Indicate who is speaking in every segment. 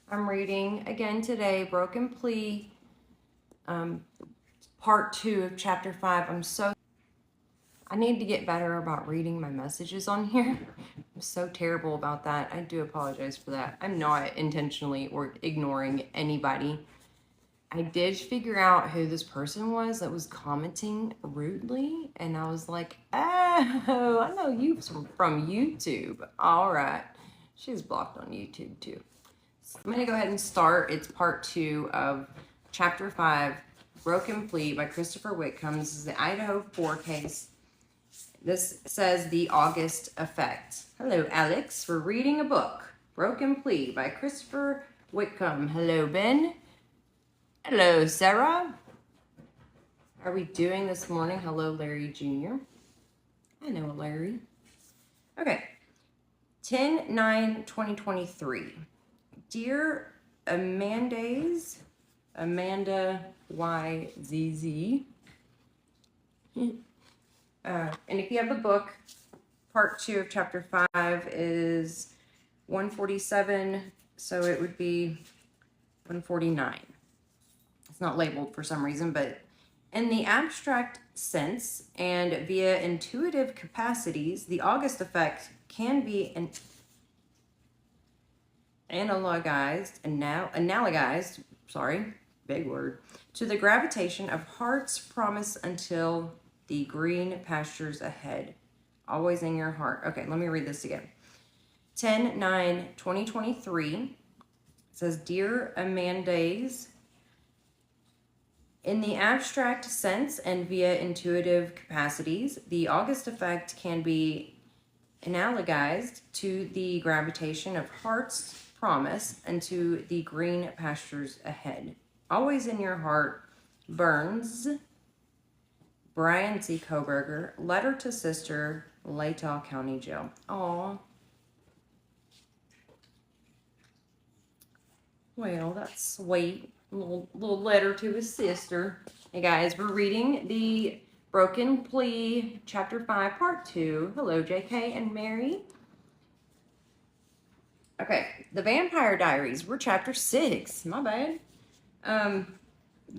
Speaker 1: I'm reading again today, Broken Plea, part 2 of chapter 5. I need to get better about reading my messages on here. I'm so terrible about that. I do apologize for that. I'm not intentionally or ignoring anybody. I did figure out who this person was that was commenting rudely, and I was like, oh, I know you from YouTube. All right. She's blocked on YouTube too. So I'm going to go ahead and start. It's part 2 of chapter 5, Broken Plea by Christopher Whitcomb. This is the Idaho4 case. This says the August effect. Hello, Alex. We're reading a book, Broken Plea by Christopher Whitcomb. Hello, Ben. Hello, Sarah. How are we doing this morning? Hello, Larry Jr. I know Larry. Okay. 10/9/2023. Dear Amanda YZZ. And if you have the book, part 2 of chapter 5 is 147, so it would be 149. It's not labeled for some reason, but in the abstract sense and via intuitive capacities, the August effect can be analogized, big word, to the gravitation of heart's promise until the green pastures ahead. Always in your heart. Okay, let me read this again. 10/9/2023. It says, Dear Amanda's, in the abstract sense and via intuitive capacities, the August effect can be analogized to the gravitation of heart's promise unto the green pastures ahead. Always in your heart. Burns, Brian C. Koberger, letter to sister, Latah County Jail. Aw. Well, that's sweet. Little letter to his sister. Hey guys, we're reading the Broken Plea, chapter 5, part 2. Hello, JK and Mary. Okay, the Vampire Diaries. We're chapter 6. My bad.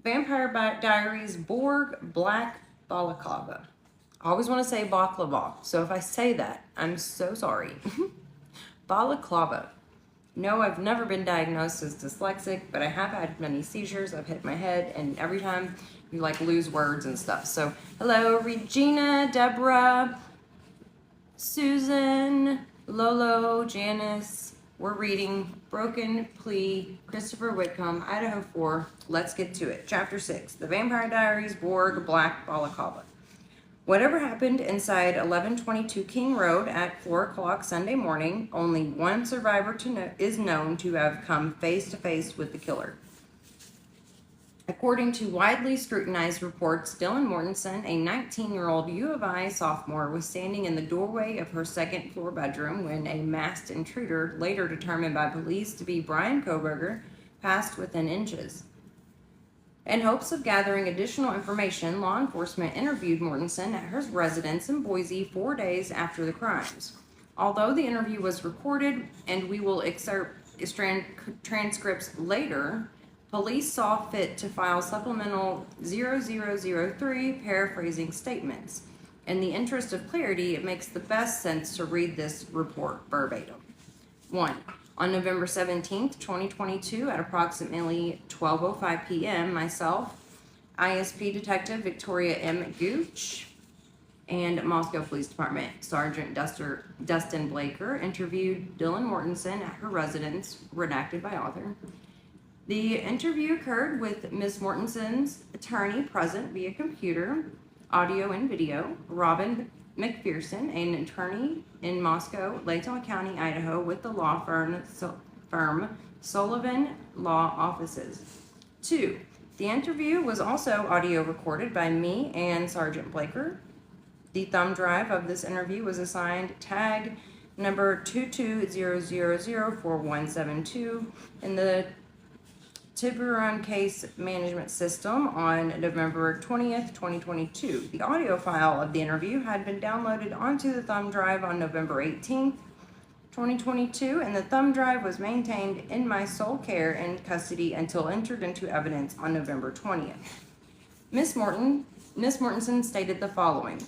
Speaker 1: Vampire Diaries, Borg Black Balaclava. I always want to say baklava, so if I say that, I'm so sorry. Balaclava. No, I've never been diagnosed as dyslexic, but I have had many seizures. I've hit my head, and every time you lose words and stuff. So, hello, Regina, Deborah, Susan, Lolo, Janice. We're reading Broken Plea, Christopher Whitcomb, Idaho4. Let's get to it. Chapter 6, The Vampire Diaries, Borg Black Balaclava. Whatever happened inside 1122 King Road at 4 o'clock Sunday morning, only one survivor is known to have come face to face with the killer. According to widely scrutinized reports, Dylan Mortensen, a 19-year-old U of I sophomore, was standing in the doorway of her second-floor bedroom when a masked intruder, later determined by police to be Brian Koberger, passed within inches. In hopes of gathering additional information, law enforcement interviewed Mortensen at her residence in Boise 4 days after the crimes. Although the interview was recorded, and we will excerpt transcripts later, police saw fit to file supplemental 0003 paraphrasing statements. In the interest of clarity, it makes the best sense to read this report verbatim. 1. On November 17th, 2022, at approximately 12:05 p.m., myself, ISP Detective Victoria M. Gooch, and Moscow Police Department Sergeant Dustin Blaker interviewed Dylan Mortensen at her residence, redacted by author. The interview occurred with Ms. Mortensen's attorney present via computer, audio and video, Robin McPherson, an attorney in Moscow, Latah County, Idaho, with the law firm Sullivan Law Offices. 2. The interview was also audio recorded by me and Sergeant Blaker. The thumb drive of this interview was assigned tag number 22004172 in the Tiburon Case Management System on November 20th, 2022. The audio file of the interview had been downloaded onto the thumb drive on November 18th, 2022, and the thumb drive was maintained in my sole care and custody until entered into evidence on November 20th. Miss Mortensen stated the following.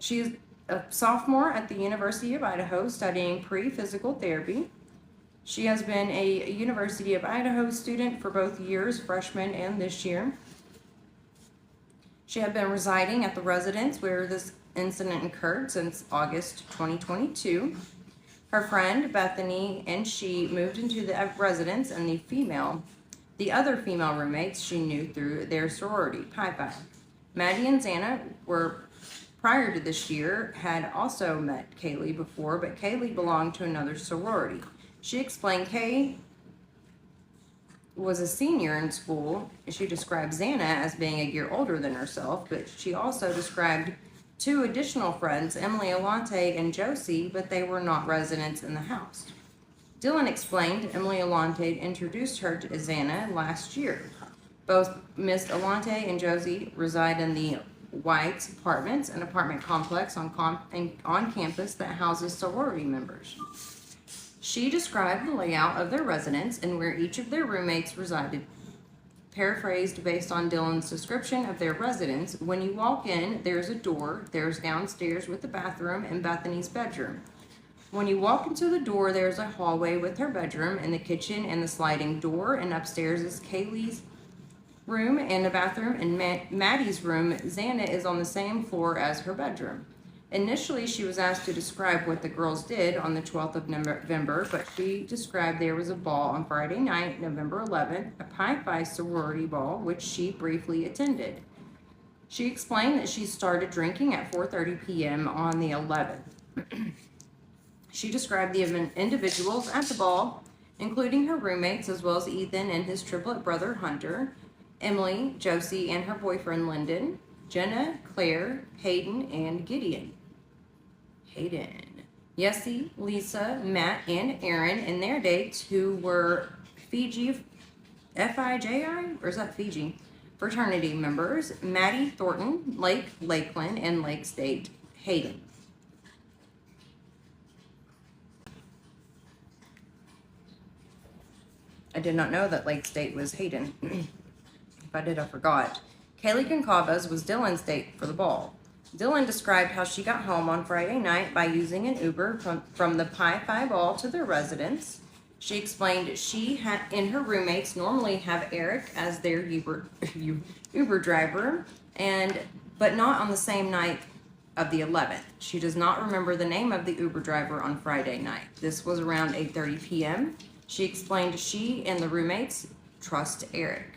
Speaker 1: She is a sophomore at the University of Idaho studying pre-physical therapy. She has been a University of Idaho student for both years, freshman and this year. She had been residing at the residence where this incident occurred since August 2022. Her friend, Bethany, and she moved into the residence, and the other female roommates she knew through their sorority, Pi Phi. Maddie and Xana were, prior to this year, had also met Kaylee before, but Kaylee belonged to another sorority. She explained Kay was a senior in school. She described Xana as being a year older than herself, but she also described two additional friends, Emily Alante and Josie, but they were not residents in the house. Dylan explained Emily Alante introduced her to Xana last year. Both Miss Alante and Josie reside in the White's Apartments, an apartment complex on campus that houses sorority members. She described the layout of their residence and where each of their roommates resided. Paraphrased based on Dylan's description of their residence, when you walk in, there's a door, there's downstairs with the bathroom and Bethany's bedroom. When you walk into the door, there's a hallway with her bedroom and the kitchen and the sliding door, and upstairs is Kaylee's room and a bathroom, and Maddie's room. Xana is on the same floor as her bedroom. Initially, she was asked to describe what the girls did on the 12th of November, but she described there was a ball on Friday night, November 11th, a Pi Phi sorority ball, which she briefly attended. She explained that she started drinking at 4:30 p.m. on the 11th. She described the individuals at the ball, including her roommates, as well as Ethan and his triplet brother, Hunter, Emily, Josie, and her boyfriend, Lyndon, Jenna, Claire, Hayden, and Gideon. Yessie, Lisa, Matt, and Aaron, and their dates, who were Fiji, F-I-J-I, or is that Fiji? Fraternity members, Maddie Thornton, Lake, Lakeland, and Lake State, Hayden. I did not know that Lake State was Hayden. If I did, I forgot. Kaylee Goncalves was Dylan's date for the ball. Dylan described how she got home on Friday night by using an Uber from the Pi Phi ball to their residence. She explained she and her roommates normally have Eric as their Uber driver, but not on the same night of the 11th. She does not remember the name of the Uber driver on Friday night. This was around 8:30 p.m. She explained she and the roommates trust Eric.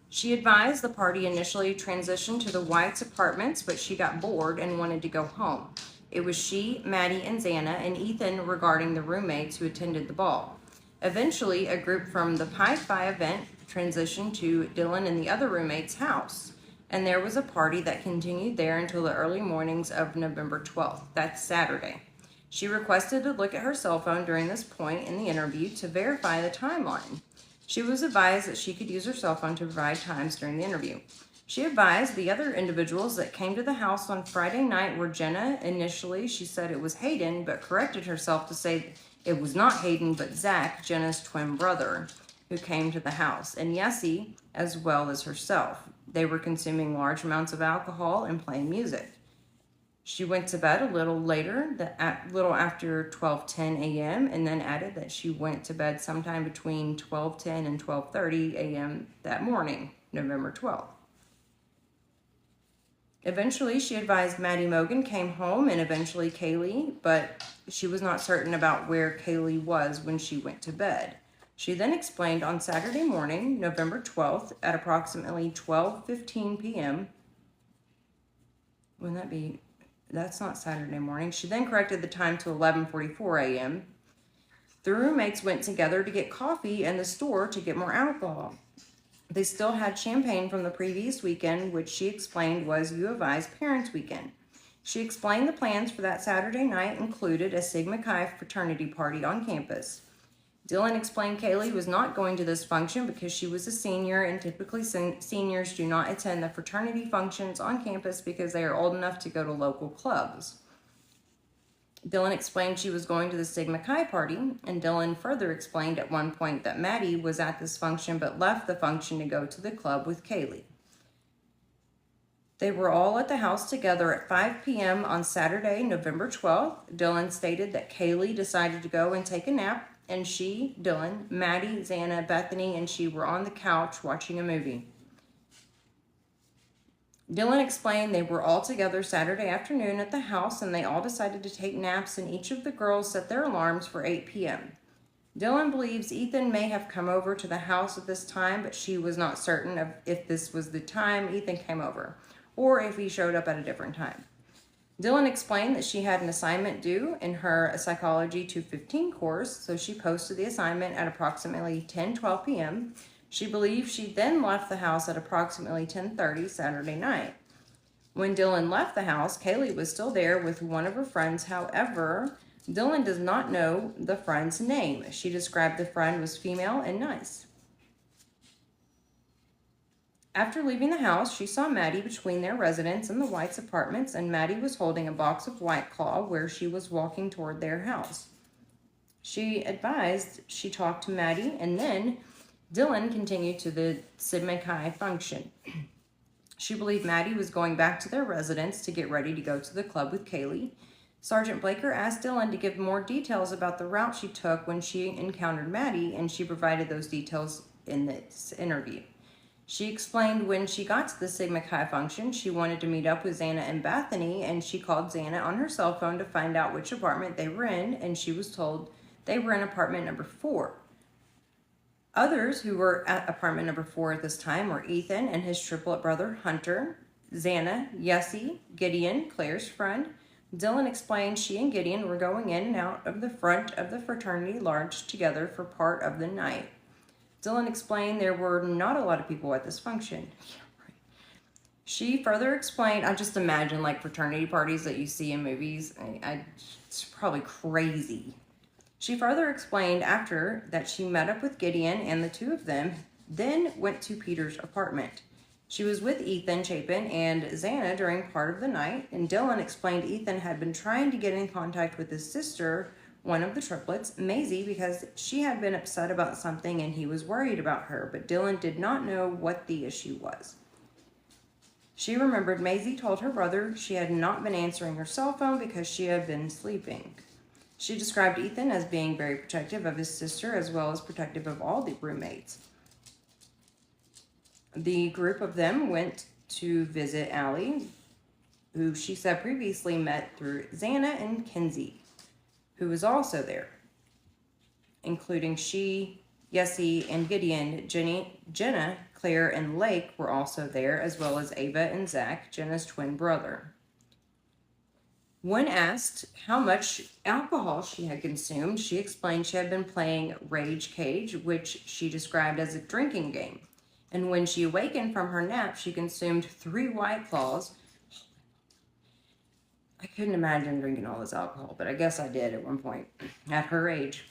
Speaker 1: She advised the party initially transitioned to the White's Apartments, but she got bored and wanted to go home. It was she, Maddie, and Xana, and Ethan regarding the roommates who attended the ball. Eventually, a group from the Pi Phi event transitioned to Dylan and the other roommate's house, and there was a party that continued there until the early mornings of November 12th. That's Saturday. She requested to look at her cell phone during this point in the interview to verify the timeline. She was advised that she could use her cell phone to provide times during the interview. She advised the other individuals that came to the house on Friday night were Jenna. Initially, she said it was Hayden, but corrected herself to say it was not Hayden, but Zach, Jenna's twin brother, who came to the house, and Yessie, as well as herself. They were consuming large amounts of alcohol and playing music. She went to bed a little later, little after 12:10 a.m., and then added that she went to bed sometime between 12:10 and 12:30 a.m. that morning, November 12th. Eventually, she advised Maddie Mogan came home and eventually Kaylee, but she was not certain about where Kaylee was when she went to bed. She then explained on Saturday morning, November 12th, at approximately 12:15 p.m. Wouldn't that be... That's not Saturday morning. She then corrected the time to 11:44 a.m. The roommates went together to get coffee and the store to get more alcohol. They still had champagne from the previous weekend, which she explained was U of I's Parents' Weekend. She explained the plans for that Saturday night included a Sigma Chi fraternity party on campus. Dylan explained Kaylee was not going to this function because she was a senior, and typically seniors do not attend the fraternity functions on campus because they are old enough to go to local clubs. Dylan explained she was going to the Sigma Chi party, and Dylan further explained at one point that Maddie was at this function but left the function to go to the club with Kaylee. They were all at the house together at 5 p.m. on Saturday, November 12th. Dylan stated that Kaylee decided to go and take a nap, and she, Dylan, Maddie, Xana, Bethany, and she were on the couch watching a movie. Dylan explained they were all together Saturday afternoon at the house, and they all decided to take naps, and each of the girls set their alarms for 8 p.m. Dylan believes Ethan may have come over to the house at this time, but she was not certain of if this was the time Ethan came over, or if he showed up at a different time. Dylan explained that she had an assignment due in her Psychology 215 course, so she posted the assignment at approximately 10:12 p.m. She believes she then left the house at approximately 10:30 Saturday night. When Dylan left the house, Kaylee was still there with one of her friends. However, Dylan does not know the friend's name. She described the friend was female and nice. After leaving the house, she saw Maddie between their residence and the White's apartments, and Maddie was holding a box of White Claw where she was walking toward their house. She advised she talked to Maddie, and then Dylan continued to the Sigma Chi function. She believed Maddie was going back to their residence to get ready to go to the club with Kaylee. Sergeant Blaker asked Dylan to give more details about the route she took when she encountered Maddie, and she provided those details in this interview. She explained when she got to the Sigma Chi function, she wanted to meet up with Xana and Bethany, and she called Xana on her cell phone to find out which apartment they were in, and she was told they were in apartment number 4. Others who were at apartment number 4 at this time were Ethan and his triplet brother Hunter, Xana, Yessie, Gideon, Claire's friend. Dylan explained she and Gideon were going in and out of the front of the fraternity lodge together for part of the night. Dylan explained there were not a lot of people at this function. She further explained, I just imagine like fraternity parties that you see in movies. It's probably crazy. She further explained after that she met up with Gideon and the two of them then went to Peter's apartment. She was with Ethan Chapin and Xana during part of the night, and Dylan explained Ethan had been trying to get in contact with his sister, one of the triplets, Maisie, because she had been upset about something and he was worried about her, but Dylan did not know what the issue was. She remembered Maisie told her brother she had not been answering her cell phone because she had been sleeping. She described Ethan as being very protective of his sister as well as protective of all the roommates. The group of them went to visit Allie, who she said previously met through Xana and Kinsey, who was also there, including she, Yessie, and Gideon. Jenna, Claire, and Lake were also there, as well as Ava and Zach, Jenna's twin brother. When asked how much alcohol she had consumed, she explained she had been playing Rage Cage, which she described as a drinking game. And when she awakened from her nap, she consumed 3 White Claws. I couldn't imagine drinking all this alcohol, but I guess I did at one point at her age.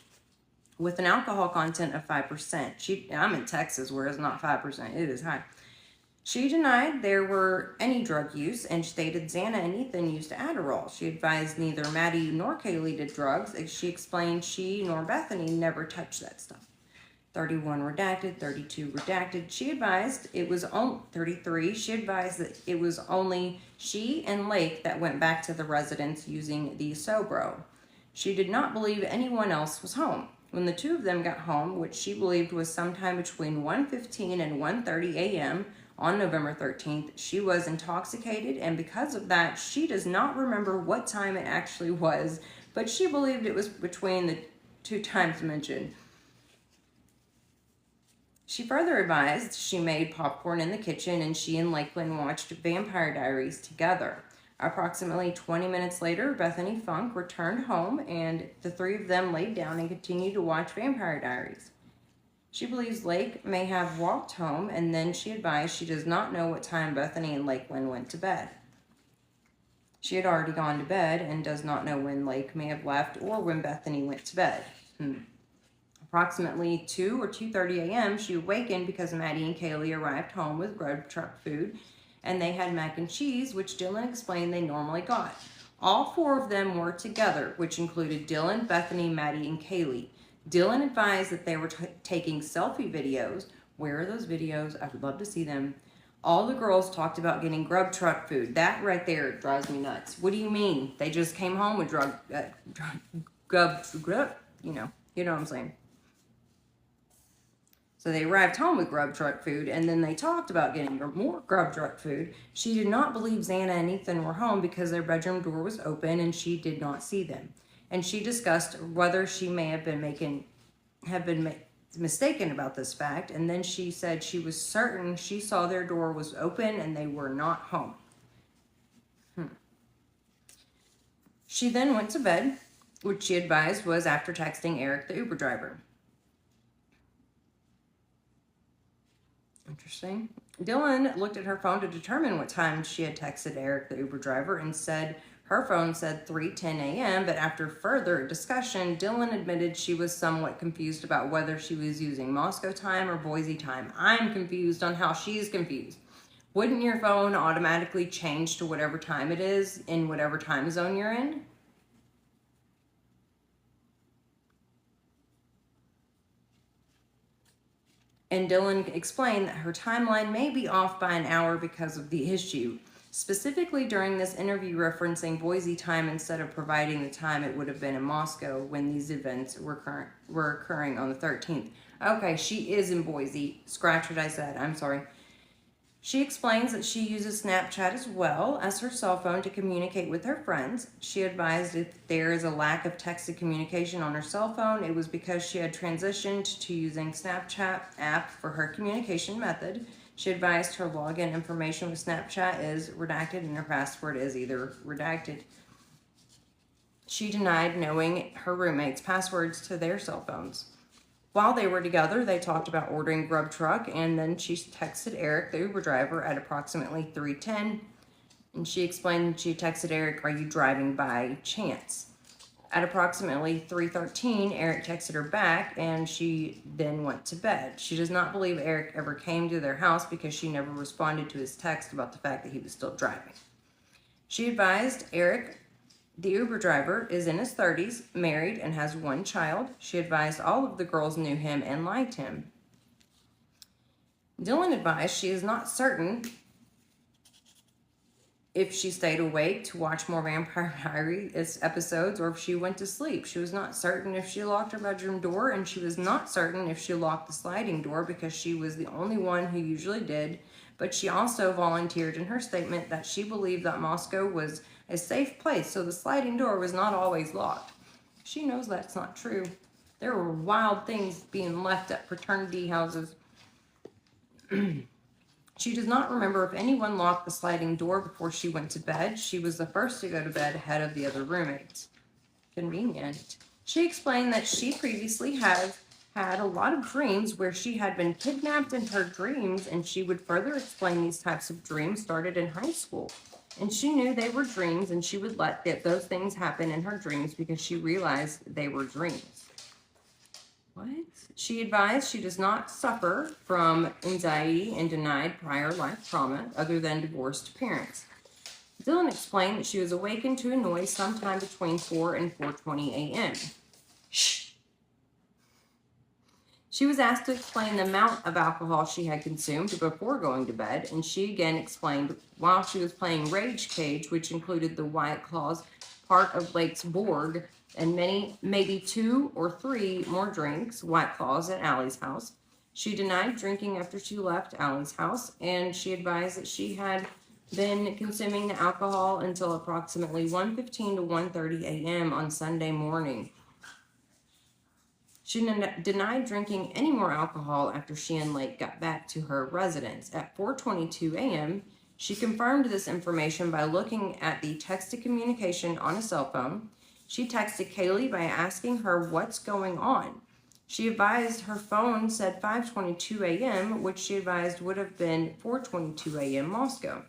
Speaker 1: With an alcohol content of 5%. I'm in Texas where it's not 5%. It is high. She denied there were any drug use and stated Xana and Ethan used Adderall. She advised neither Maddie nor Kaylee did drugs. She explained she nor Bethany never touched that stuff. 31 redacted, 32 redacted. She advised it was only 33. She advised that it was only she and Lake that went back to the residence using the Sobro. She did not believe anyone else was home. When the two of them got home, which she believed was sometime between 1:15 and 1:30 a.m. on November 13th, she was intoxicated, and because of that, she does not remember what time it actually was, but she believed it was between the 2 times mentioned. She further advised she made popcorn in the kitchen and she and Lakeland watched Vampire Diaries together. Approximately 20 minutes later, Bethany Funk returned home and the 3 of them laid down and continued to watch Vampire Diaries. She believes Lake may have walked home, and then she advised she does not know what time Bethany and Lakeland went to bed. She had already gone to bed and does not know when Lake may have left or when Bethany went to bed. Approximately 2 or 2:30 a.m., she awakened because Maddie and Kaylee arrived home with grub truck food, and they had mac and cheese, which Dylan explained they normally got. All four of them were together, which included Dylan, Bethany, Maddie, and Kaylee. Dylan advised that they were taking selfie videos. Where are those videos? I would love to see them. All the girls talked about getting grub truck food. That right there drives me nuts. What do you mean? They just came home with grub, you know what I'm saying. So they arrived home with grub truck food, and then they talked about getting more grub truck food. She did not believe Xana and Ethan were home because their bedroom door was open and she did not see them. And she discussed whether she may have been mistaken about this fact, and then she said she was certain she saw their door was open and they were not home. She then went to bed, which she advised was after texting Eric, the Uber driver. Interesting. Dylan looked at her phone to determine what time she had texted Eric, the Uber driver, and said her phone said 3:10 a.m., but after further discussion, Dylan admitted she was somewhat confused about whether she was using Moscow time or Boise time. I'm confused on how she's confused. Wouldn't your phone automatically change to whatever time it is in whatever time zone you're in? And Dylan explained that her timeline may be off by an hour because of the issue. Specifically during this interview referencing Boise time instead of providing the time it would have been in Moscow when these events were occurring on the 13th. Okay, she is in Boise. Scratch what I said. I'm sorry. She explains that she uses Snapchat as well as her cell phone to communicate with her friends. She advised if there is a lack of texted communication on her cell phone, it was because she had transitioned to using Snapchat app for her communication method. She advised her login information with Snapchat is redacted and her password is either redacted. She denied knowing her roommates' passwords to their cell phones. While they were together, they talked about ordering grub truck, and then she texted Eric, the Uber driver, at approximately 3:10, and she explained she texted Eric, "Are you driving by chance?" At approximately 3:13, Eric texted her back, and she then went to bed. She does not believe Eric ever came to their house because she never responded to his text about the fact that he was still driving. She advised Eric, the Uber driver, is in his 30s, married, and has one child. She advised all of the girls knew him and liked him. Dylan advised she is not certain if she stayed awake to watch more Vampire Diaries episodes or if she went to sleep. She was not certain if she locked her bedroom door, and she was not certain if she locked the sliding door because she was the only one who usually did. But she also volunteered in her statement that she believed that Moscow was a safe place, so the sliding door was not always locked. She knows that's not true. There were wild things being left at fraternity houses. She does not remember if anyone locked the sliding door before she went to bed. She was the first to go to bed ahead of the other roommates. Convenient. She explained that she previously had a lot of dreams where she had been kidnapped in her dreams, and she would further explain these types of dreams started in high school. And she knew they were dreams, and she would let those things happen in her dreams because she realized they were dreams. What? She advised she does not suffer from anxiety and denied prior life trauma other than divorced parents. Dylan explained that she was awakened to a noise sometime between 4 and 4:20 a.m. Shh. She was asked to explain the amount of alcohol she had consumed before going to bed, and she again explained while she was playing Rage Cage, which included the White Claws part of Lake's board, and maybe 2 or 3 more drinks, White Claws, at Allie's house. She denied drinking after she left Allie's house, and she advised that she had been consuming the alcohol until approximately 1:15 to 1:30 a.m. on Sunday morning. She denied drinking any more alcohol after she and Lake got back to her residence. At 4:22 a.m., she confirmed this information by looking at the texted communication on a cell phone. She texted Kaylee by asking her what's going on. She advised her phone said 5:22 a.m., which she advised would have been 4:22 a.m. Moscow.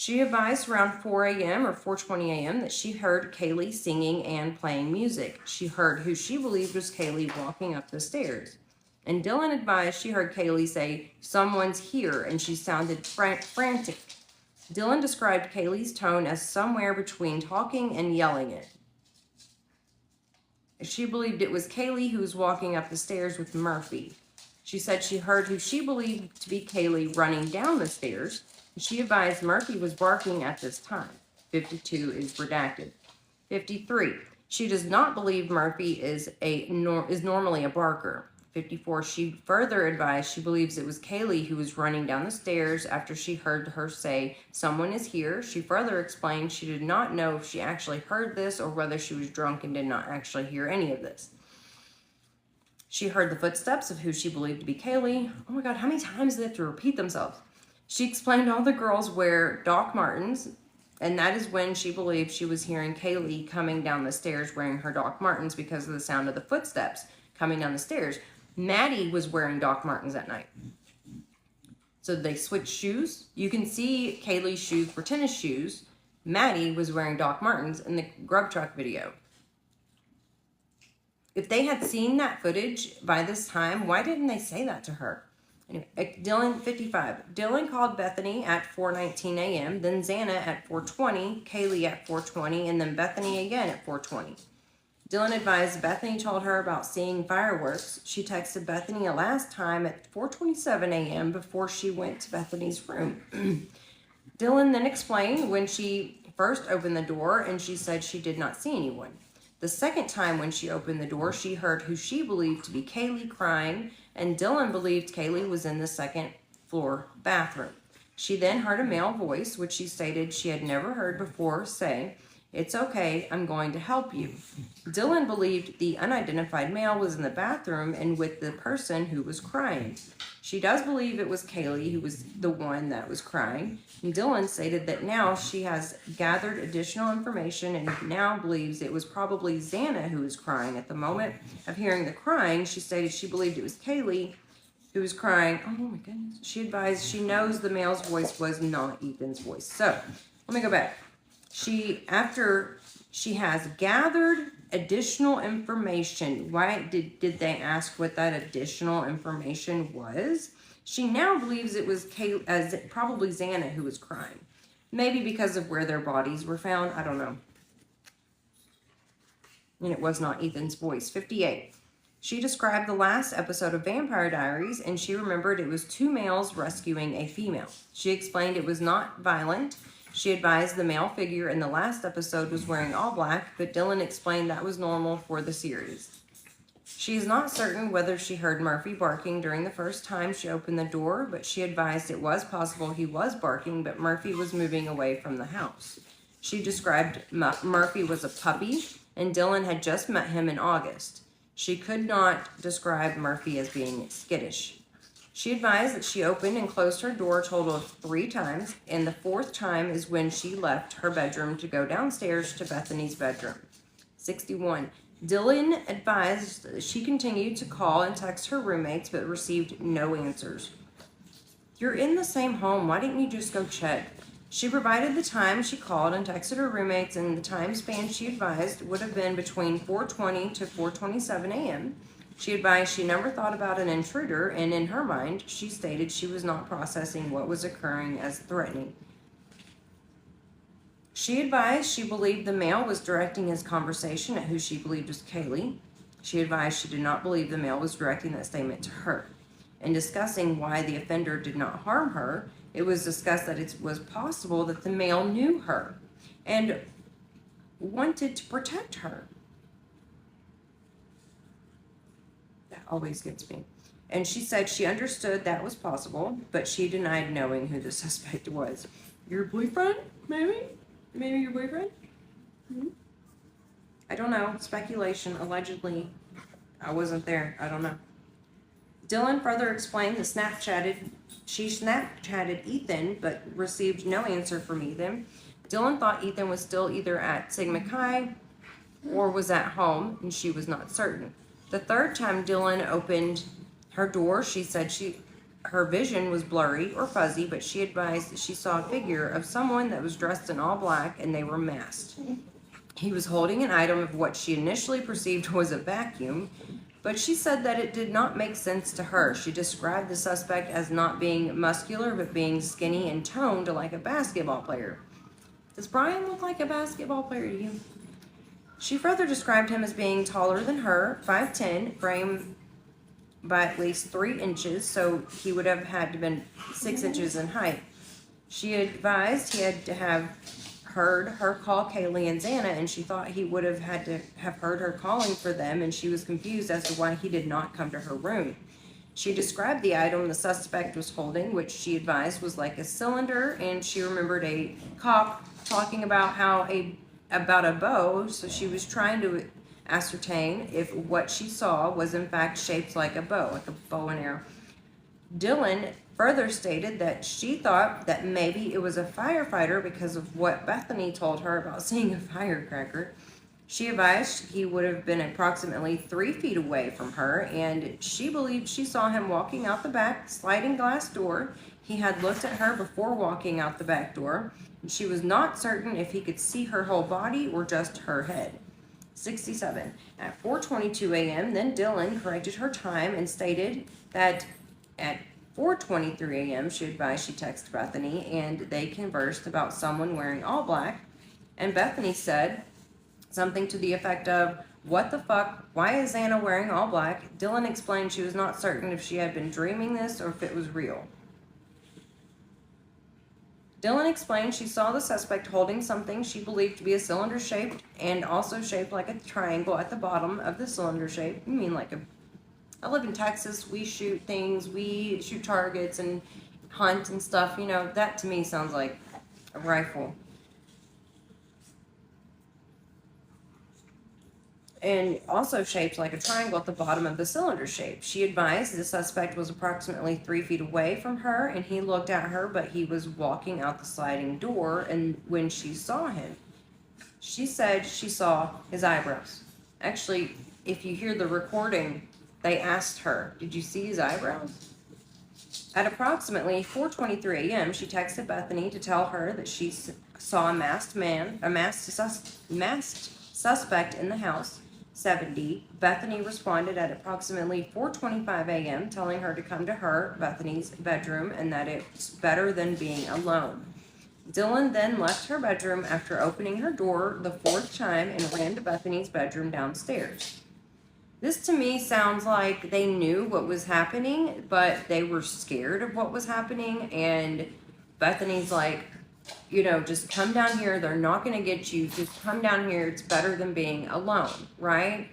Speaker 1: She advised around 4 a.m. or 4:20 a.m. that she heard Kaylee singing and playing music. She heard who she believed was Kaylee walking up the stairs. And Dylan advised she heard Kaylee say, "Someone's here," and she sounded frantic. Dylan described Kaylee's tone as somewhere between talking and yelling it. She believed it was Kaylee who was walking up the stairs with Murphy. She said she heard who she believed to be Kaylee running down the stairs. She advised Murphy was barking at this time. 52 is redacted. 53. She does not believe Murphy is normally a barker. 54. She further advised she believes it was Kaylee who was running down the stairs after she heard her say, "Someone is here." She further explained she did not know if she actually heard this or whether she was drunk and did not actually hear any of this. She heard the footsteps of who she believed to be Kaylee. Oh my God, how many times do they have to repeat themselves? She explained all the girls wear Doc Martens, and that is when she believed she was hearing Kaylee coming down the stairs wearing her Doc Martens because of the sound of the footsteps coming down the stairs. Maddie was wearing Doc Martens at night. So they switched shoes. You can see Kaylee's shoes were tennis shoes. Maddie was wearing Doc Martens in the grub truck video. If they had seen that footage by this time, why didn't they say that to her? Anyway, Dylan, 55. Dylan called Bethany at 4:19 a.m., then Xana at 4:20, Kaylee at 4:20, and then Bethany again at 4:20. Dylan advised Bethany told her about seeing fireworks. She texted Bethany a last time at 4:27 a.m. before she went to Bethany's room. Dylan then explained when she first opened the door, and she said she did not see anyone. The second time when she opened the door, she heard who she believed to be Kaylee crying, and Dylan believed Kaylee was in the second floor bathroom. She then heard a male voice, which she stated she had never heard before, say, "It's okay, I'm going to help you." Dylan believed the unidentified male was in the bathroom and with the person who was crying. She does believe it was Kaylee who was the one that was crying. And Dylan stated that now she has gathered additional information and now believes it was probably Xana who was crying. At the moment of hearing the crying, she stated she believed it was Kaylee who was crying. Oh my goodness. She advised she knows the male's voice was not Ethan's voice. So let me go back. After she has gathered additional information, why did they ask what that additional information was? She now believes it was probably Xana who was crying. Maybe because of where their bodies were found. I don't know. And it was not Ethan's voice. 58. She described the last episode of Vampire Diaries, and she remembered it was two males rescuing a female. She explained it was not violent. She advised the male figure in the last episode was wearing all black, but Dylan explained that was normal for the series. She is not certain whether she heard Murphy barking during the first time she opened the door, but she advised it was possible he was barking, but Murphy was moving away from the house. She described Murphy was a puppy, and Dylan had just met him in August. She could not describe Murphy as being skittish. She advised that she opened and closed her door a total of 3 times, and the 4th time is when she left her bedroom to go downstairs to Bethany's bedroom. 61. Dylan advised she continued to call and text her roommates, but received no answers. You're in the same home. Why didn't you just go check? She provided the time she called and texted her roommates, and the time span she advised would have been between 4:20 to 4:27 a.m. She advised she never thought about an intruder, and in her mind, she stated she was not processing what was occurring as threatening. She advised she believed the male was directing his conversation at who she believed was Kaylee. She advised she did not believe the male was directing that statement to her. In discussing why the offender did not harm her, it was discussed that it was possible that the male knew her and wanted to protect her. Always gets me. And she said she understood that was possible, but she denied knowing who the suspect was. Your boyfriend? Maybe your boyfriend? I don't know. Speculation. Allegedly. I wasn't there. I don't know. Dylan further explained she Snapchatted Ethan, but received no answer from Ethan. Dylan thought Ethan was still either at Sigma Chi or was at home, and she was not certain. The 3rd time Dylan opened her door, she said her vision was blurry or fuzzy, but she advised that she saw a figure of someone that was dressed in all black and they were masked. He was holding an item of what she initially perceived was a vacuum, but she said that it did not make sense to her. She described the suspect as not being muscular, but being skinny and toned like a basketball player. Does Brian look like a basketball player to you? She further described him as being taller than her, 5'10", framed by at least 3 inches, so he would have had to been 6 inches in height. She advised he had to have heard her call Kaylee and Xana, and she thought he would have had to have heard her calling for them, and she was confused as to why he did not come to her room. She described the item the suspect was holding, which she advised was like a cylinder, and she remembered a cop talking about about a bow, so she was trying to ascertain if what she saw was in fact shaped like a bow and arrow. Dylan further stated that she thought that maybe it was a firefighter because of what Bethany told her about seeing a firecracker. She advised he would have been approximately 3 feet away from her, and she believed she saw him walking out the back sliding glass door. He had looked at her before walking out the back door, and she was not certain if he could see her whole body or just her head. 67. At 4:22 a.m., then Dylan corrected her time and stated that at 4:23 a.m., she advised she texted Bethany, and they conversed about someone wearing all black, and Bethany said something to the effect of, "What the fuck? Why is Xana wearing all black?" Dylan explained she was not certain if she had been dreaming this or if it was real. Dylan explained she saw the suspect holding something she believed to be a cylinder shaped and also shaped like a triangle at the bottom of the cylinder shape. You mean like I live in Texas, we shoot things, we shoot targets and hunt and stuff, you know, that to me sounds like a rifle. And also shaped like a triangle at the bottom of the cylinder shape. She advised the suspect was approximately 3 feet away from her, and he looked at her, but he was walking out the sliding door, and when she saw him, she said she saw his eyebrows. Actually, if you hear the recording, they asked her, "Did you see his eyebrows?" At approximately 4:23 a.m., she texted Bethany to tell her that she saw a masked suspect in the house. 70. Bethany responded at approximately 4:25 a.m., telling her to come to her, Bethany's bedroom, and that it's better than being alone. Dylan then left her bedroom after opening her door the 4th time and ran to Bethany's bedroom downstairs. This to me sounds like they knew what was happening, but they were scared of what was happening, and Bethany's like, you know, just come down here. They're not going to get you. Just come down here. It's better than being alone, right?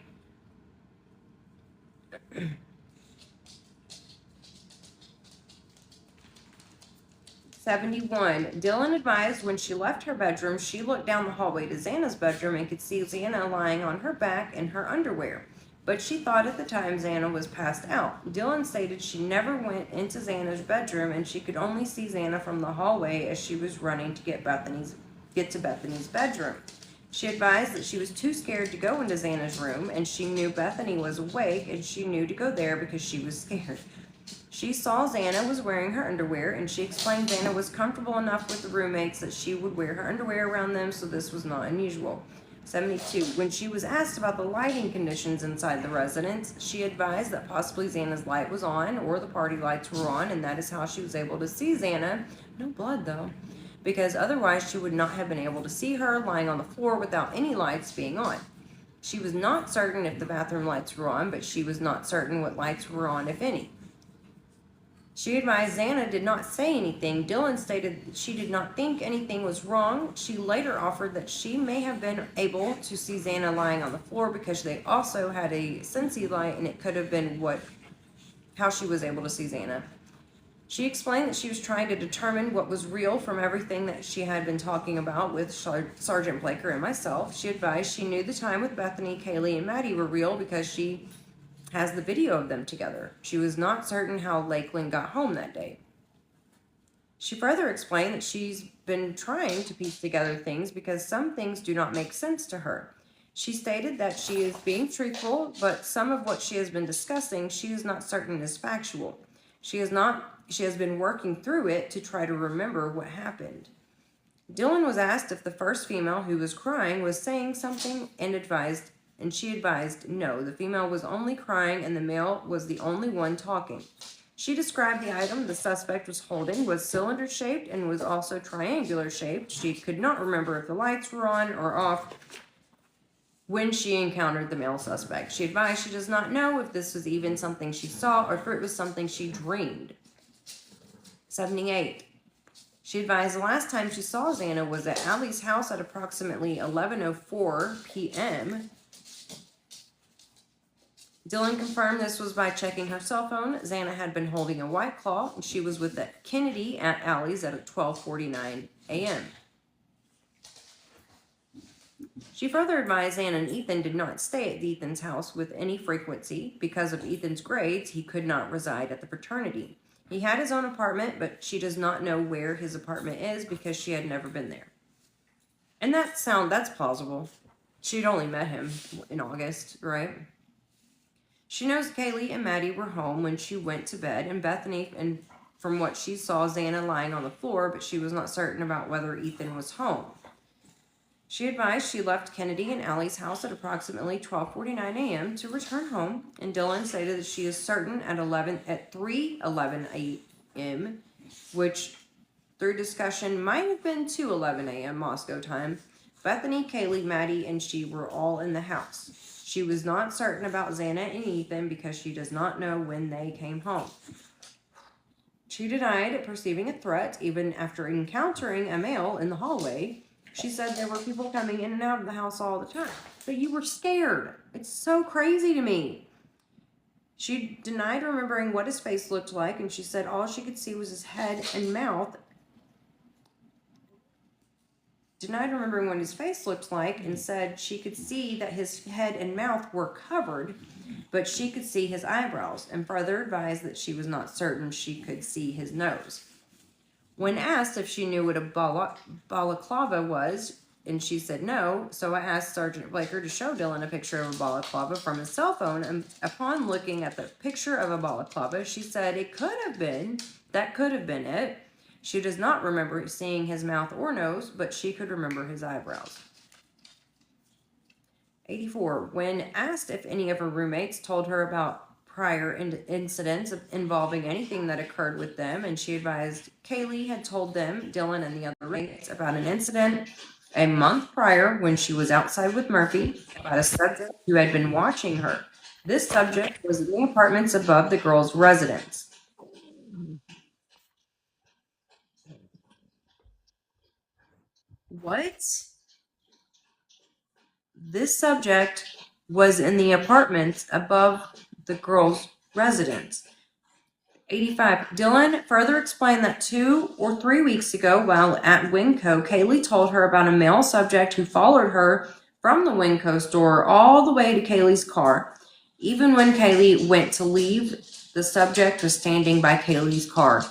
Speaker 1: (71) Dylan advised when she left her bedroom, she looked down the hallway to Xana's bedroom and could see Xana lying on her back in her underwear. But she thought at the time Xana was passed out. Dylan stated she never went into Xana's bedroom and she could only see Xana from the hallway as she was running to get to Bethany's bedroom. She advised that she was too scared to go into Xana's room, and she knew Bethany was awake and she knew to go there because she was scared. She saw Xana was wearing her underwear, and she explained Xana was comfortable enough with the roommates that she would wear her underwear around them, so this was not unusual. 72. When she was asked about the lighting conditions inside the residence, she advised that possibly Xana's light was on or the party lights were on, and that is how she was able to see Xana. No blood, though, because otherwise she would not have been able to see her lying on the floor without any lights being on. She was not certain if the bathroom lights were on, but she was not certain what lights were on, if any. She advised Xana did not say anything. Dylan stated that she did not think anything was wrong. She later offered that she may have been able to see Xana lying on the floor because they also had a Sensi light, and it could have been how she was able to see Xana. She explained that she was trying to determine what was real from everything that she had been talking about with Sergeant Blaker and myself. She advised she knew the time with Bethany, Kaylee, and Maddie were real because she has the video of them together. She was not certain how Lakeland got home that day. She further explained that she's been trying to piece together things because some things do not make sense to her. She stated that she is being truthful, but some of what she has been discussing, she is not certain is factual. She is not she has been working through it to try to remember what happened. Dylan was asked if the first female who was crying was saying something and she advised no, the female was only crying and the male was the only one talking. She described the item the suspect was holding was cylinder-shaped and was also triangular-shaped. She could not remember if the lights were on or off when she encountered the male suspect. She advised she does not know if this was even something she saw or if it was something she dreamed. 78. She advised the last time she saw Xana was at Allie's house at approximately 11:04 p.m. Dylan confirmed this was by checking her cell phone. Xana had been holding a White Claw, and she was with Kennedy at Allie's at 12:49 a.m. She further advised Xana and Ethan did not stay at Ethan's house with any frequency. Because of Ethan's grades, he could not reside at the fraternity. He had his own apartment, but she does not know where his apartment is because she had never been there. And that's plausible. She'd only met him in August, right? She knows Kaylee and Maddie were home when she went to bed, and Bethany, and from what she saw, Xana lying on the floor, but she was not certain about whether Ethan was home. She advised she left Kennedy and Allie's house at approximately 12:49 a.m. to return home, and Dylan stated that she is certain at 3:11 a.m., which through discussion might have been 2:11 a.m. Moscow time. Bethany, Kaylee, Maddie, and she were all in the house. She was not certain about Xana and Ethan because she does not know when they came home. She denied perceiving a threat even after encountering a male in the hallway. She said there were people coming in and out of the house all the time. But you were scared. It's so crazy to me. She denied remembering what his face looked like, and she said all she could see was his head and mouth. Denied remembering what his face looked like and said she could see that his head and mouth were covered, but she could see his eyebrows, and further advised that she was not certain she could see his nose. When asked if she knew what a balaclava was, and she said no, so I asked Sergeant Blaker to show Dylan a picture of a balaclava from his cell phone, and upon looking at the picture of a balaclava, she said that could have been it. She does not remember seeing his mouth or nose, but she could remember his eyebrows. 84. When asked if any of her roommates told her about prior incidents involving anything that occurred with them, and she advised Kaylee had told them, Dylan and the other roommates, about an incident a month prior when she was outside with Murphy about a subject who had been watching her. This subject was in the apartments above the girl's residence. What? This subject was in the apartments above the girl's residence. 85. Dylan further explained that 2 or 3 weeks ago, while at Winco, Kaylee told her about a male subject who followed her from the Winco store all the way to Kaylee's car. Even when Kaylee went to leave, the subject was standing by Kaylee's car.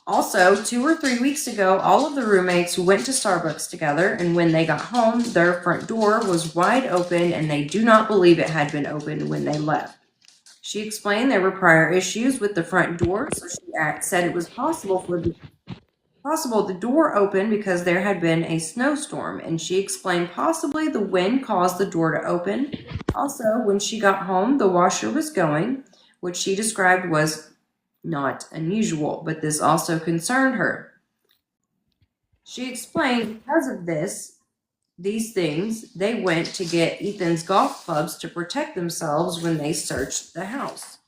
Speaker 1: Also, 2 or 3 weeks ago, all of the roommates went to Starbucks together, and when they got home, their front door was wide open, and they do not believe it had been opened when they left. She explained there were prior issues with the front door, so she said it was possible the door opened because there had been a snowstorm, and she explained possibly the wind caused the door to open. Also, when she got home, the washer was going, which she described was not unusual, but this also concerned her. She explained because of these things, they went to get Ethan's golf clubs to protect themselves when they searched the house.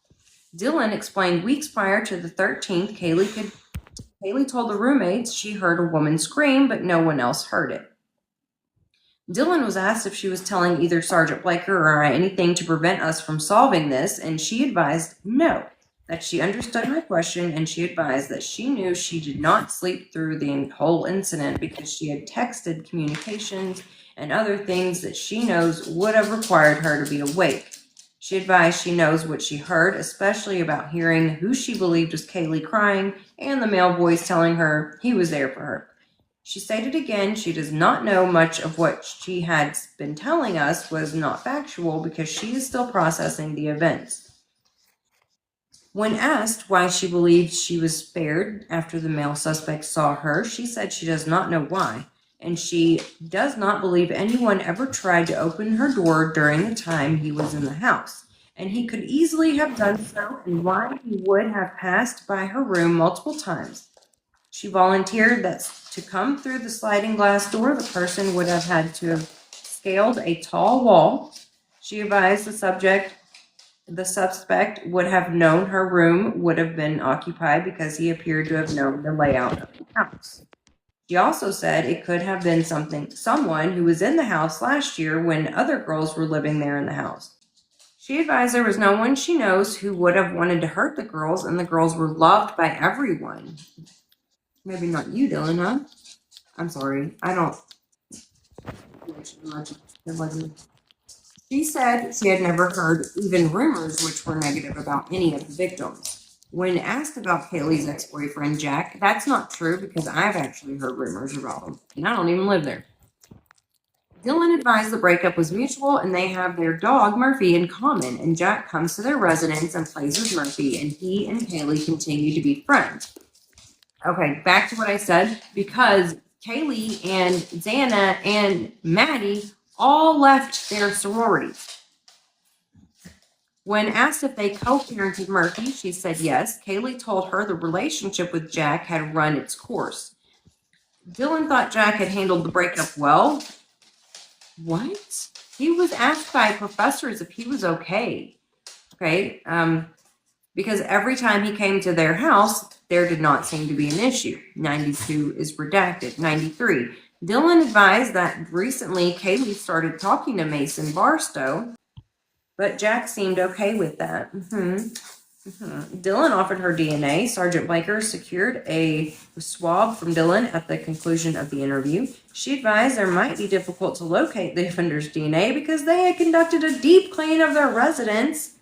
Speaker 1: Dylan explained weeks prior to the 13th, Kaylee told the roommates she heard a woman scream, but no one else heard it. Dylan was asked if she was telling either Sergeant Blaker or I anything to prevent us from solving this, and she advised no, that she understood my question, and she advised that she knew she did not sleep through the whole incident because she had texted communications and other things that she knows would have required her to be awake. She advised she knows what she heard, especially about hearing who she believed was Kaylee crying and the male voice telling her he was there for her. She stated again she does not know much of what she had been telling us was not factual because she is still processing the events. When asked why she believed she was spared after the male suspect saw her, she said she does not know why, and she does not believe anyone ever tried to open her door during the time he was in the house, and he could easily have done so, and why he would have passed by her room multiple times. She volunteered that to come through the sliding glass door, the person would have had to have scaled a tall wall. She advised the suspect would have known her room would have been occupied because he appeared to have known the layout of the house. She also said it could have been someone who was in the house last year when other girls were living there in the house. She advised there was no one she knows who would have wanted to hurt the girls, and the girls were loved by everyone. Maybe not you, Dylan, huh? I'm sorry. I don't. It wasn't. She said she had never heard even rumors which were negative about any of the victims. When asked about Kaylee's ex-boyfriend, Jack, that's not true because I've actually heard rumors about him, and I don't even live there. Dylan advised the breakup was mutual and they have their dog, Murphy, in common, and Jack comes to their residence and plays with Murphy, and he and Kaylee continue to be friends. Okay, back to what I said, because Kaylee and Xana and Maddie all left their sororities. When asked if they co-parented Murphy, she said yes. Kaylee told her the relationship with Jack had run its course. Dylan thought Jack had handled the breakup well. What? He was asked by professors if he was okay. Okay, because every time he came to their house, there did not seem to be an issue. 92 is redacted. 93. Dylan advised that recently Kaylee started talking to Mason Barstow, but Jack seemed okay with that. Dylan offered her DNA. Sergeant Blaker secured a swab from Dylan at the conclusion of the interview. She advised there might be difficult to locate the offender's DNA because they had conducted a deep clean of their residence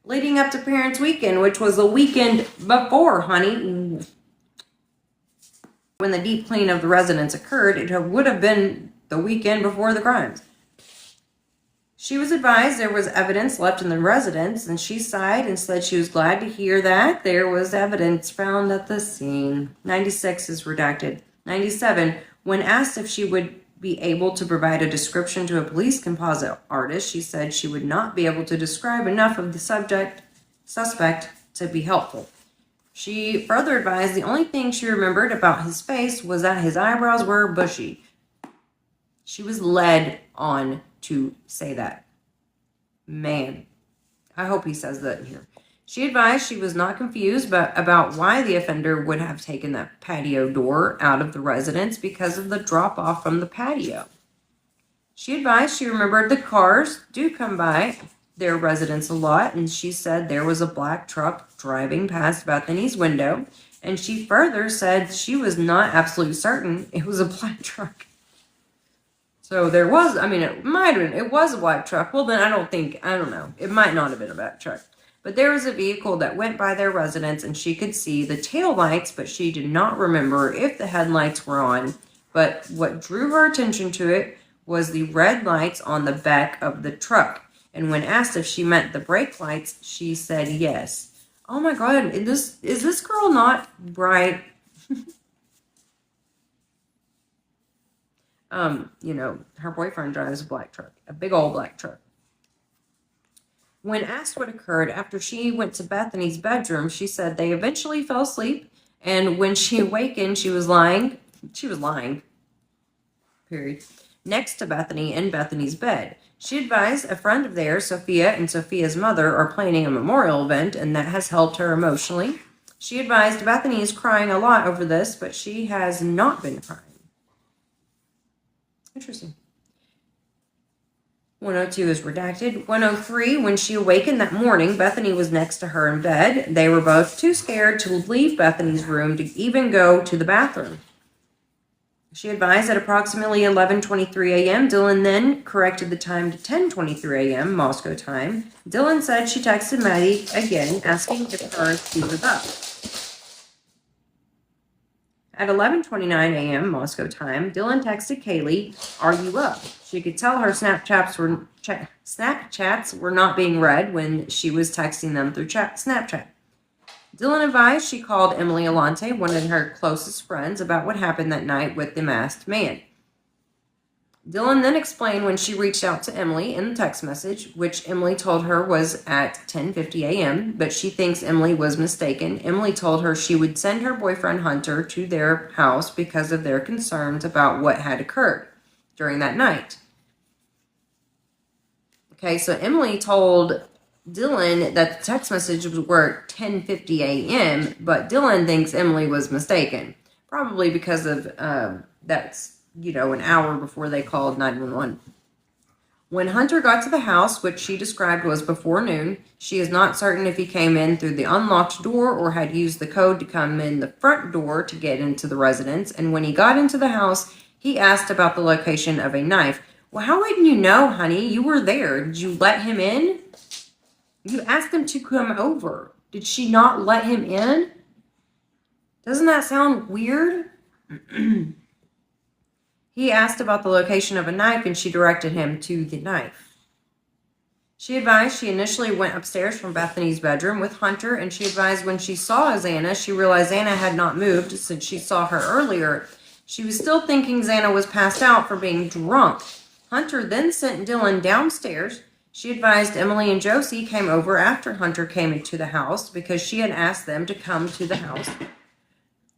Speaker 1: leading up to Parents' Weekend, which was the weekend before, honey. When the deep clean of the residence occurred, it would have been the weekend before the crimes. She was advised there was evidence left in the residence, and she sighed and said she was glad to hear that there was evidence found at the scene. 96 is redacted. 97. When asked if she would be able to provide a description to a police composite artist, she said she would not be able to describe enough of the suspect to be helpful. She further advised the only thing she remembered about his face was that his eyebrows were bushy. She was led on to say that. Man, I hope he says that in here. She advised she was not confused about why the offender would have taken that patio door out of the residence because of the drop-off from the patio. She advised she remembered the cars do come by their residence a lot, and she said there was a black truck driving past Bethany's window, and she further said she was not absolutely certain it was a black truck. So there was, it might have been, it was a black truck. Well, then I don't know. It might not have been a black truck. But there was a vehicle that went by their residence, and she could see the tail lights, but she did not remember if the headlights were on. But what drew her attention to it was the red lights on the back of the truck. And when asked if she meant the brake lights, she said yes. Oh my God, is this girl not bright? Her boyfriend drives a black truck, a big old black truck. When asked what occurred after she went to Bethany's bedroom, she said they eventually fell asleep, and when she awakened, she was lying, period, next to Bethany in Bethany's bed. She advised a friend of theirs, Sophia, and Sophia's mother are planning a memorial event, and that has helped her emotionally. She advised Bethany is crying a lot over this, but she has not been crying. Interesting. 102 is redacted. 103, when she awakened that morning, Bethany was next to her in bed. They were both too scared to leave Bethany's room to even go to the bathroom. She advised at approximately 11:23 a.m. Dylan then corrected the time to 10:23 a.m. Moscow time. Dylan said she texted Maddie again, asking if she was up. At 11:29 a.m. Moscow time, Dylan texted Kaylee, "Are you up?" She could tell her Snapchats were not being read when she was texting them through Snapchat. Dylan advised she called Emily Alante, one of her closest friends, about what happened that night with the masked man. Dylan then explained when she reached out to Emily in the text message, which Emily told her was at 10:50 a.m., but she thinks Emily was mistaken. Emily told her she would send her boyfriend Hunter to their house because of their concerns about what had occurred during that night. Okay, so Emily told Dylan that the text messages were at 10:50 a.m., but Dylan thinks Emily was mistaken, probably because of that's an hour before they called 911. When Hunter got to the house, which she described was before noon, she is not certain if he came in through the unlocked door or had used the code to come in the front door to get into the residence. And when he got into the house, he asked about the location of a knife. Well, how wouldn't you know, honey? You were there. Did you let him in? You asked him to come over. Did she not let him in? Doesn't that sound weird? He asked about the location of a knife, and she directed him to the knife. She advised she initially went upstairs from Bethany's bedroom with Hunter, and she advised when she saw Xana, she realized Xana had not moved since she saw her earlier. She was still thinking Xana was passed out for being drunk. Hunter then sent Dylan downstairs. She advised Emily and Josie came over after Hunter came into the house because she had asked them to come to the house.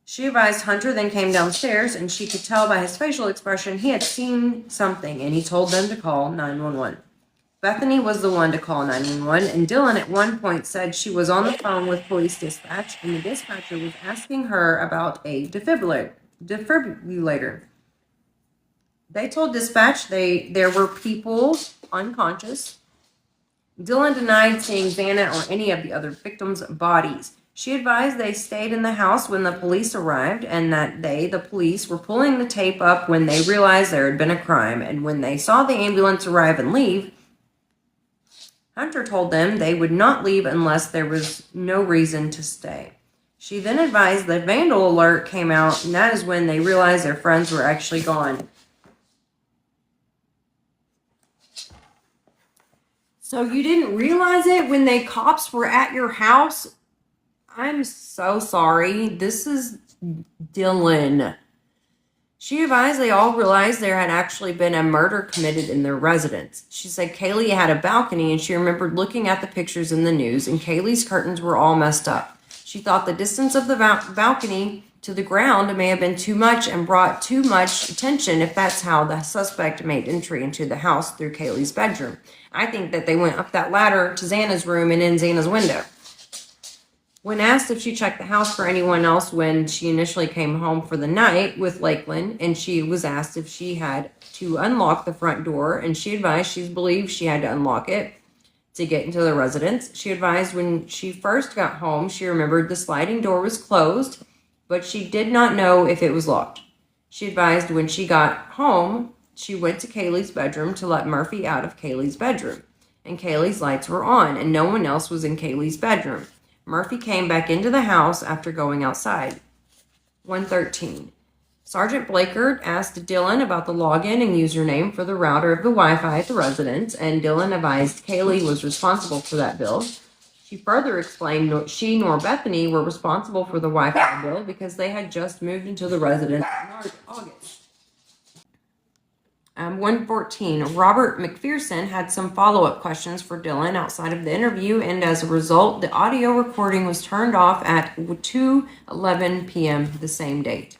Speaker 1: She advised Hunter then came downstairs, and she could tell by his facial expression he had seen something, and he told them to call 911. Bethany was the one to call 911, and Dylan at one point said she was on the phone with police dispatch, and the dispatcher was asking her about a defibrillator. They told dispatch there were people unconscious. Dylan denied seeing Xana or any of the other victims' bodies. She advised they stayed in the house when the police arrived, and that the police, were pulling the tape up when they realized there had been a crime. And when they saw the ambulance arrive and leave, Hunter told them they would not leave unless there was no reason to stay. She then advised the vandal alert came out, and that is when they realized their friends were actually gone. So you didn't realize it when the cops were at your house? I'm so sorry. This is Dylan. She advised they all realized there had actually been a murder committed in their residence. She said Kaylee had a balcony, and she remembered looking at the pictures in the news, and Kaylee's curtains were all messed up. She thought the distance of the balcony to the ground may have been too much and brought too much attention if that's how the suspect made entry into the house through Kaylee's bedroom. I think that they went up that ladder to Xana's room and in Xana's window. When asked if she checked the house for anyone else when she initially came home for the night with Lakeland, and she was asked if she had to unlock the front door, and she advised she believed she had to unlock it to get into the residence. She advised when she first got home, she remembered the sliding door was closed, but she did not know if it was locked. She advised when she got home, she went to Kaylee's bedroom to let Murphy out of Kaylee's bedroom, and Kaylee's lights were on, and no one else was in Kaylee's bedroom. Murphy came back into the house after going outside. 113. Sergeant Blakert asked Dylan about the login and username for the router of the Wi-Fi at the residence, and Dylan advised Kaylee was responsible for that bill. She further explained nor she nor Bethany were responsible for the Wi-Fi bill because they had just moved into the residence in August. 114. Robert McPherson had some follow-up questions for Dylan outside of the interview, and as a result, the audio recording was turned off at 2:11 p.m. the same date.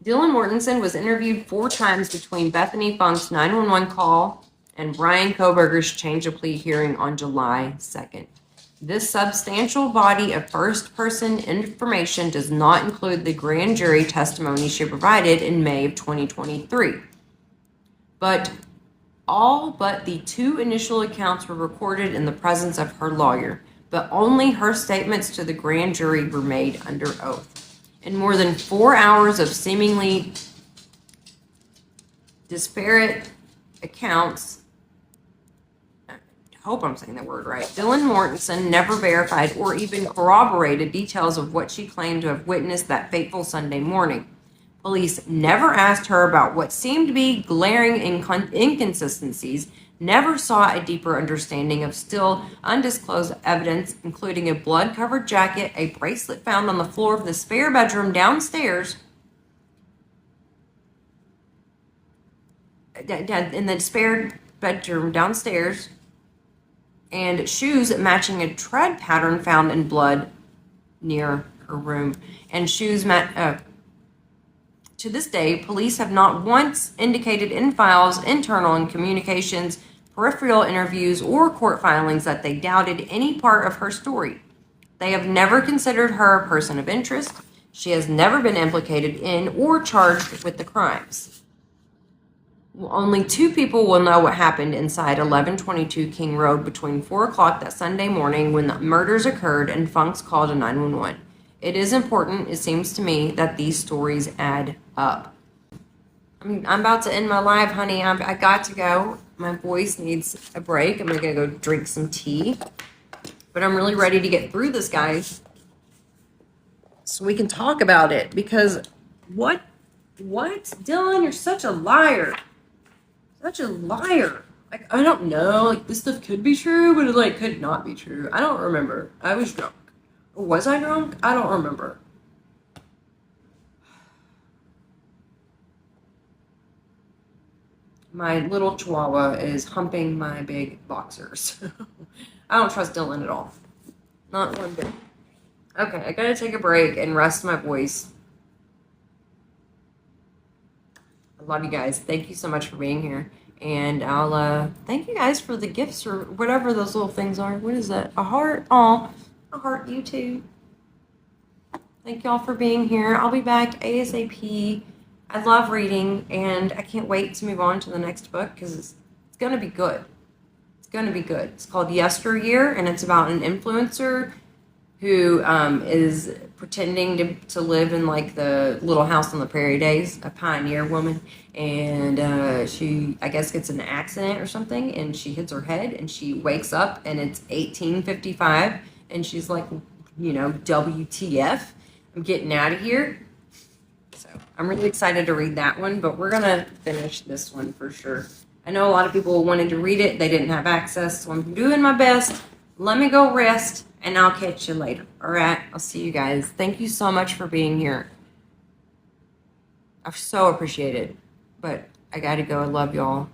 Speaker 1: Dylan Mortensen was interviewed 4 times between Bethany Funk's 911 call and Brian Koberger's change of plea hearing on July 2nd. This substantial body of first-person information does not include the grand jury testimony she provided in May of 2023. But all but the 2 initial accounts were recorded in the presence of her lawyer, but only her statements to the grand jury were made under oath. In more than 4 hours of seemingly disparate accounts, I hope I'm saying that word right, Dylan Mortensen never verified or even corroborated details of what she claimed to have witnessed that fateful Sunday morning. Police never asked her about what seemed to be glaring inconsistencies, never saw a deeper understanding of still undisclosed evidence, including a blood-covered jacket, a bracelet found on the floor of the spare bedroom downstairs, in the spare bedroom downstairs, and shoes matching a tread pattern found in blood near her room. And shoes to this day, police have not once indicated in files, internal and communications, peripheral interviews, or court filings that they doubted any part of her story. They have never considered her a person of interest. She has never been implicated in or charged with the crimes. Only 2 people will know what happened inside 1122 King Road between 4 o'clock that Sunday morning when the murders occurred and Funks called a 911. It is important, it seems to me, that these stories add up. I'm about to end my live, honey. I got to go. My voice needs a break. I'm going to go drink some tea. But I'm really ready to get through this, guys, so we can talk about it. Because what? Dylan, you're such a liar. Such a liar. Like, I don't know. Like, this stuff could be true, but it, like, could not be true. I don't remember. I was drunk. Or was I drunk? I don't remember. My little chihuahua is humping my big boxers. I don't trust Dylan at all. Not one bit. Okay, I gotta take a break and rest my voice. I love you guys. Thank you so much for being here. And I'll thank you guys for the gifts or whatever those little things are. What is that? A heart? Oh, a heart, you too. Thank y'all for being here. I'll be back ASAP. I love reading, and I can't wait to move on to the next book because it's going to be good. It's going to be good. It's called Yesteryear, and it's about an influencer who is pretending to live in like the Little House on the Prairie days, a pioneer woman, and she, I guess, gets in an accident or something, and she hits her head, and she wakes up, and it's 1855, and she's like, you know, WTF, I'm getting out of here. So I'm really excited to read that one, but we're going to finish this one for sure. I know a lot of people wanted to read it. They didn't have access, so I'm doing my best. Let me go rest, and I'll catch you later. All right? I'll see you guys. Thank you so much for being here. I so appreciate it, but I got to go. I love y'all.